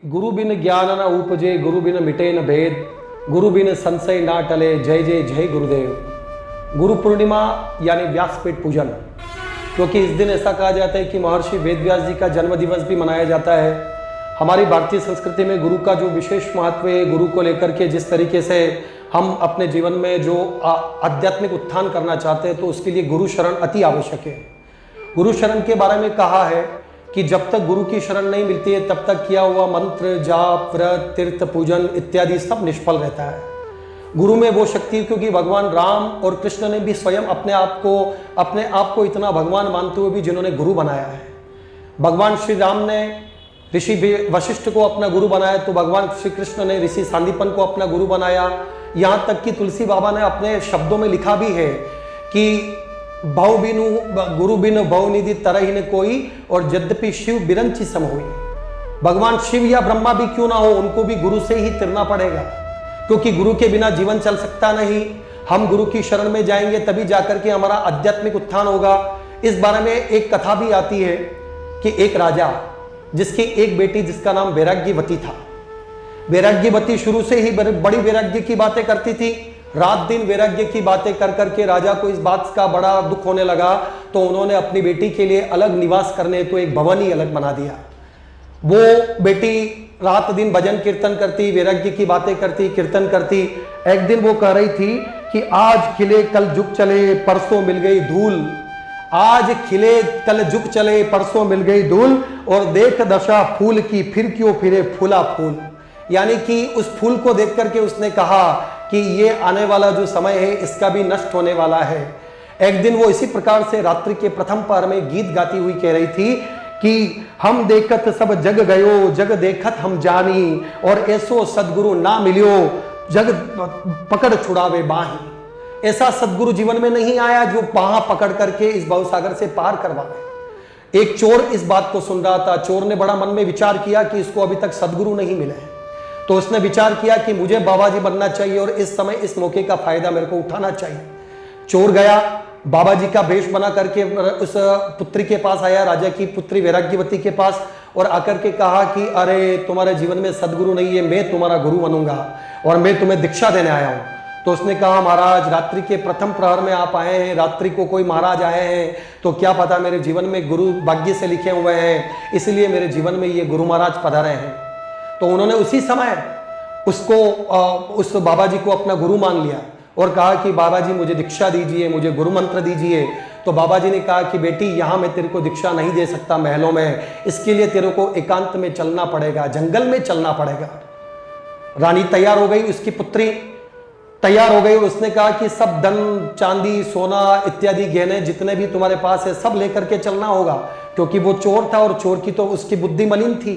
गुरु बिन ज्ञान न उपजे, गुरु बिन मिटे न भेद, गुरु बिन संशय ना टले, जय जय जय गुरुदेव। गुरु पूर्णिमा यानी व्यासपीठ पूजन, क्योंकि इस दिन ऐसा कहा जाता है कि महर्षि वेदव्यास जी का जन्म दिवस भी मनाया जाता है। हमारी भारतीय संस्कृति में गुरु का जो विशेष महत्व है, गुरु को लेकर के जिस तरीके से हम अपने जीवन में जो आध्यात्मिक उत्थान करना चाहते हैं, तो उसके लिए गुरु शरण अति आवश्यक है। गुरु शरण के बारे में कहा है कि जब तक गुरु की शरण नहीं मिलती है, तब तक किया हुआ मंत्र, जाप, व्रत, तीर्थ पूजन इत्यादि सब निष्फल रहता है। गुरु में वो शक्ति, क्योंकि भगवान राम और कृष्ण ने भी स्वयं अपने आप को इतना भगवान मानते हुए भी जिन्होंने गुरु बनाया है। भगवान श्री राम ने ऋषि वशिष्ठ को अपना गुरु बनाया, तो भगवान श्री कृष्ण ने ऋषि सांदीपन को अपना गुरु बनाया। यहाँ तक कि तुलसी बाबा ने अपने शब्दों में लिखा भी है कि भव बिनु गुरु बिनु भव निधि तरही न कोई, और यद्यपि शिव बिरंची सम होई। भगवान शिव या ब्रह्मा भी क्यों ना हो, उनको भी गुरु से ही तिरना पड़ेगा, क्योंकि गुरु के बिना जीवन चल सकता नहीं। हम गुरु की शरण में जाएंगे तभी जाकर के हमारा आध्यात्मिक उत्थान होगा। इस बारे में एक कथा भी आती है कि एक राजा जिसकी एक बेटी जिसका नाम वैराग्यवती था। वैराग्यवती शुरू से ही बड़ी वैराग्य की बातें करती थी। रात दिन वैराग्य की बातें कर करके राजा को इस बात का बड़ा दुख होने लगा, तो उन्होंने अपनी बेटी के लिए अलग निवास करने तो एक भवन ही अलग बना दिया। वो बेटी रात दिन भजन कीर्तन करती, वैराग्य की बातें करती, कीर्तन करती। एक दिन वो कह रही थी कि आज खिले कल झुक चले, परसों मिल गई धूल। आज खिले कल झुक चले, परसों मिल गई धूल, और देख दशा फूल की, फिर क्यों फिरे फूला फूल। यानी कि उस फूल को देख करके उसने कहा कि ये आने वाला जो समय है इसका भी नष्ट होने वाला है। एक दिन वो इसी प्रकार से रात्रि के प्रथम पहर में गीत गाती हुई कह रही थी कि हम देखत सब जग गयो, जग देखत हम जानी, और ऐसो सदगुरु ना मिलियो, जग पकड़ छुड़ावे बाही। ऐसा सदगुरु जीवन में नहीं आया जो बाह पकड़ करके इस भवसागर से पार करवावे। एक चोर इस बात को सुन रहा था। चोर ने बड़ा मन में विचार किया कि इसको अभी तक सदगुरु नहीं मिले हैं, तो उसने विचार किया कि मुझे बाबा जी बनना चाहिए और इस समय इस मौके का फायदा मेरे को उठाना चाहिए। चोर गया, बाबा जी का वेश बना करके उस पुत्री के पास आया, राजा की पुत्री वैराग्यवती के पास, और आकर के कहा कि अरे तुम्हारे जीवन में सदगुरु नहीं है, मैं तुम्हारा गुरु बनूंगा और मैं तुम्हें दीक्षा देने आया हूं। तो उसने कहा महाराज, रात्रि के प्रथम प्रहर में आप आए हैं, रात्रि को कोई महाराज आए हैं, तो क्या पता मेरे जीवन में गुरु भाग्य से लिखे हुए हैं, इसलिए मेरे जीवन में ये गुरु महाराज पधारे हैं। तो उन्होंने उसी समय उस बाबा जी को अपना गुरु मान लिया और कहा कि बाबा जी मुझे दीक्षा दीजिए, मुझे गुरु मंत्र दीजिए। तो बाबा जी ने कहा कि बेटी यहाँ मैं तेरे को दीक्षा नहीं दे सकता महलों में, इसके लिए तेरे को एकांत में चलना पड़ेगा, जंगल में चलना पड़ेगा। रानी तैयार हो गई, उसकी पुत्री तैयार हो गई। उसने कहा कि सब धन चांदी सोना इत्यादि गहने जितने भी तुम्हारे पास है सब लेकर के चलना होगा, क्योंकि वो चोर था और चोर की तो उसकी बुद्धि मलिन थी।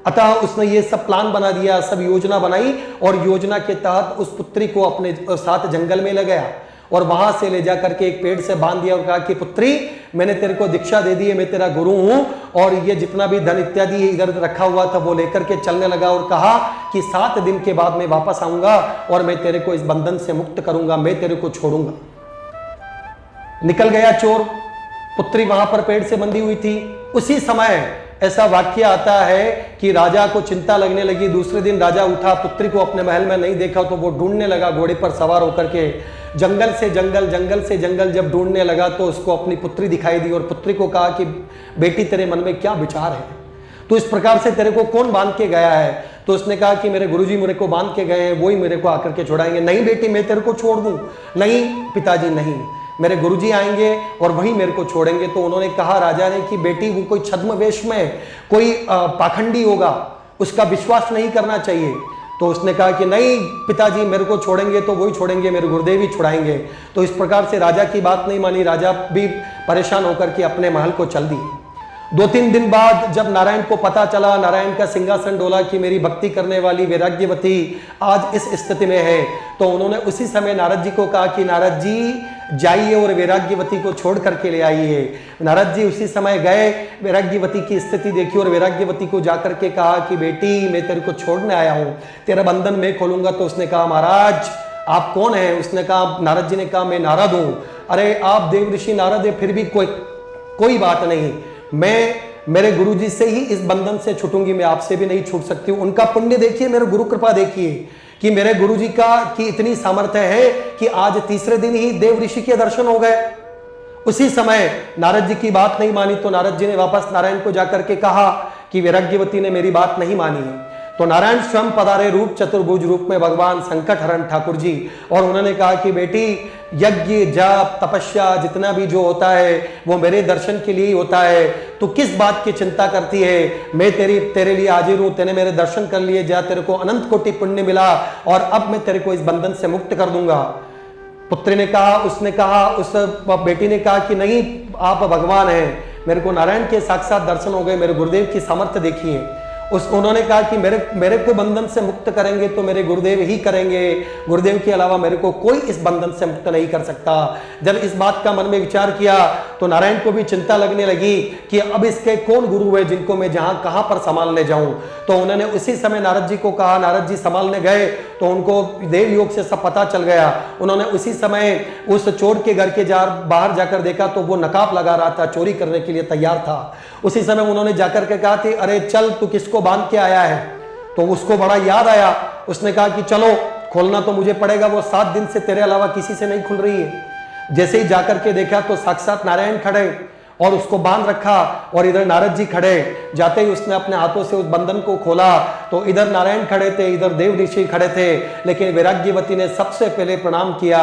अतः उसने ये सब प्लान बना दिया, सब योजना बनाई, और योजना के तहत उस पुत्री को अपने साथ जंगल में ले गया और वहां से ले जाकर के एक पेड़ से बांध दिया और कहा कि पुत्री मैंने तेरे को दीक्षा दे दी है, मैं तेरा गुरु हूं, और ये जितना भी धन इत्यादि इधर रखा हुआ था वो लेकर के चलने लगा और कहा कि 7 दिन के बाद मैं वापस आऊंगा और मैं तेरे को इस बंधन से मुक्त करूंगा, मैं तेरे को छोड़ूंगा। निकल गया चोर, पुत्री वहां पर पेड़ से बंधी हुई थी। उसी समय ऐसा वाक्य आता है कि राजा को चिंता लगने लगी। दूसरे दिन राजा उठा, पुत्री को अपने महल में नहीं देखा, तो वो ढूंढने लगा घोड़े पर सवार होकर के, जंगल से जंगल, जंगल से जंगल जब ढूंढने लगा तो उसको अपनी पुत्री दिखाई दी और पुत्री को कहा कि बेटी तेरे मन में क्या विचार है, तो इस प्रकार से तेरे को कौन बांध के गया है। तो उसने कहा कि मेरे गुरुजी मेरे को बांध के गए हैं, वही मेरे को आकर के छोड़ाएंगे। नहीं बेटी मैं तेरे को छोड़ दूं। नहीं पिताजी नहीं, मेरे गुरुजी आएंगे और वही मेरे को छोड़ेंगे। तो उन्होंने कहा राजा ने कि बेटी वो कोई छद्म वेश में कोई पाखंडी होगा, उसका विश्वास नहीं करना चाहिए। तो उसने कहा कि नहीं पिताजी मेरे को छोड़ेंगे तो वही छोड़ेंगे, मेरे गुरुदेव ही छुड़ाएंगे। तो इस प्रकार से राजा की बात नहीं मानी, राजा भी परेशान होकर के अपने महल को चल दी। 2-3 दिन बाद जब नारायण को पता चला, नारायण का सिंहासन डोला कि मेरी भक्ति करने वाली वैराग्यवती आज इस स्थिति में है, तो उन्होंने उसी समय नारद जी को कहा कि नारद जी जाइए और वैराग्यवती को छोड़ करके ले आइए। नारद जी उसी समय गए, वैराग्यवती की स्थिति देखी और वैराग्यवती को जाकर के कहा कि बेटी मैं तेरे को छोड़ने आया हूँ, तेरा बंधन मैं खोलूंगा। तो उसने कहा महाराज आप कौन हैं? उसने कहा, नारद जी ने कहा मैं नारद हूँ। अरे आप देव ऋषि नारद है, फिर भी कोई बात नहीं, मैं मेरे गुरुजी से ही इस बंधन से छूटूंगी, मैं आपसे भी नहीं छूट सकती हूँ। उनका पुण्य देखिए, मेरे गुरु कृपा देखिए कि मेरे गुरुजी की इतनी सामर्थ्य है कि आज तीसरे दिन ही देव ऋषि के दर्शन हो गए। उसी समय नारद जी की बात नहीं मानी तो नारद जी ने वापस नारायण को जाकर के कहा कि वैराग्यवती ने मेरी बात नहीं मानी है। तो नारायण स्वयं पधारे रूप चतुर्भुज रूप में भगवान संकट हरण ठाकुर जी, और उन्होंने कहा कि बेटी, यज्ञ जाप तपस्या जितना भी जो होता है वो मेरे दर्शन के लिए ही होता है। तू किस बात की चिंता करती है? मैं तेरे लिए हाजिर हूं। तेने मेरे दर्शन कर लिए, जा तेरे को अनंत कोटि पुण्य मिला और अब मैं तेरे को इस बंधन से मुक्त कर दूंगा। पुत्री ने कहा, उसने कहा, उस बेटी ने कहा कि नहीं, आप भगवान हैं, मेरे को नारायण के साक्षात दर्शन हो गए, मेरे गुरुदेव की सामर्थ्य देखिए। उन्होंने कहा कि मेरे को बंधन से मुक्त करेंगे तो मेरे गुरुदेव ही करेंगे, गुरुदेव के अलावा मेरे को कोई इस बंधन से मुक्त नहीं कर सकता। जब इस बात का मन में विचार किया तो नारायण को भी चिंता लगने लगी कि अब इसके कौन गुरु है जिनको मैं जहां कहां पर संभालने जाऊं। तो उन्होंने उसी समय नारद जी को कहा, नारद जी संभालने गए तो उनको देव योग से सब पता चल गया। उन्होंने उसी समय उस चोर के घर के बाहर जाकर देखा तो वो नकाब लगा रहा था, चोरी करने के लिए तैयार था। उसी समय उन्होंने जाकर के कहा कि अरे चल, तू किसको बांध के आया है? तो उसको बड़ा याद आया। उसने कहा कि चलो, खोलना तो मुझे पड़ेगा, वो 7 दिन से तेरे अलावा किसी से नहीं खुल रही है। जैसे ही जाकर के देखा तो साक्षात नारायण खड़े और उसको बांध रखा, और इधर नारद जी खड़े। जाते ही उसने अपने हाथों से उस बंधन को खोला तो इधर नारायण खड़े थे, इधर देव ऋषि खड़े थे। लेकिन वैराग्यवती ने सबसे पहले प्रणाम किया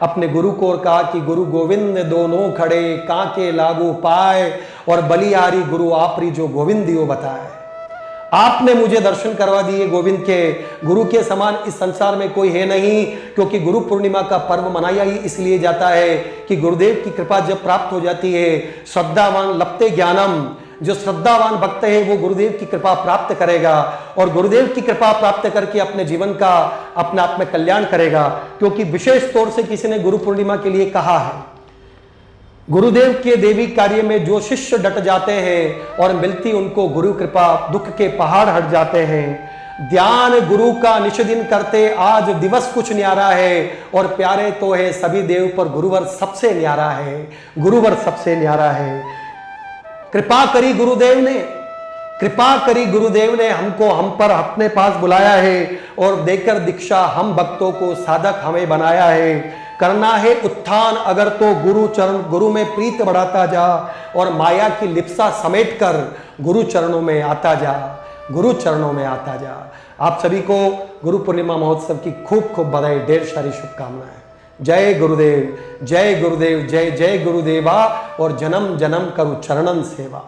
अपने गुरु को और कहा कि गुरु गोविंद दोनों खड़े, कांके लागू पाए, और बलिहारी गुरु आपरी जो गोविंदियो बताए। आपने मुझे दर्शन करवा दिए गोविंद के। गुरु के समान इस संसार में कोई है नहीं, क्योंकि गुरु पूर्णिमा का पर्व मनाया ही इसलिए जाता है कि गुरुदेव की कृपा जब प्राप्त हो जाती है, श्रद्धावान लप्ते ज्ञानम, जो श्रद्धावान भक्त है वो गुरुदेव की कृपा प्राप्त करेगा, और गुरुदेव की कृपा प्राप्त करके अपने जीवन का अपने आप में कल्याण करेगा। क्योंकि विशेष तौर से किसी ने गुरु पूर्णिमा के लिए कहा है, गुरुदेव के देवी कार्य में जो शिष्य डट जाते हैं और मिलती उनको गुरु कृपा, दुख के पहाड़ हट जाते हैं। ध्यान गुरु का निष्दिन करते, आज दिवस कुछ न्यारा है, और प्यारे तो है सभी देव पर गुरुवर सबसे न्यारा है, गुरुवर सबसे न्यारा है। कृपा करी गुरुदेव ने, कृपा करी गुरुदेव ने हमको, हम पर अपने पास बुलाया है, और देकर दीक्षा हम भक्तों को साधक हमें बनाया है। करना है उत्थान अगर तो गुरु चरण, गुरु में प्रीत बढ़ाता जा, और माया की लिप्सा समेट कर गुरु चरणों में आता जा, गुरु चरणों में आता जा। आप सभी को गुरु पूर्णिमा महोत्सव की खूब खूब बधाई, ढेर सारी शुभकामनाएं। जय गुरुदेव, जय गुरुदेव, जय जय गुरुदेवा, और जन्म जन्म करु चरणन सेवा।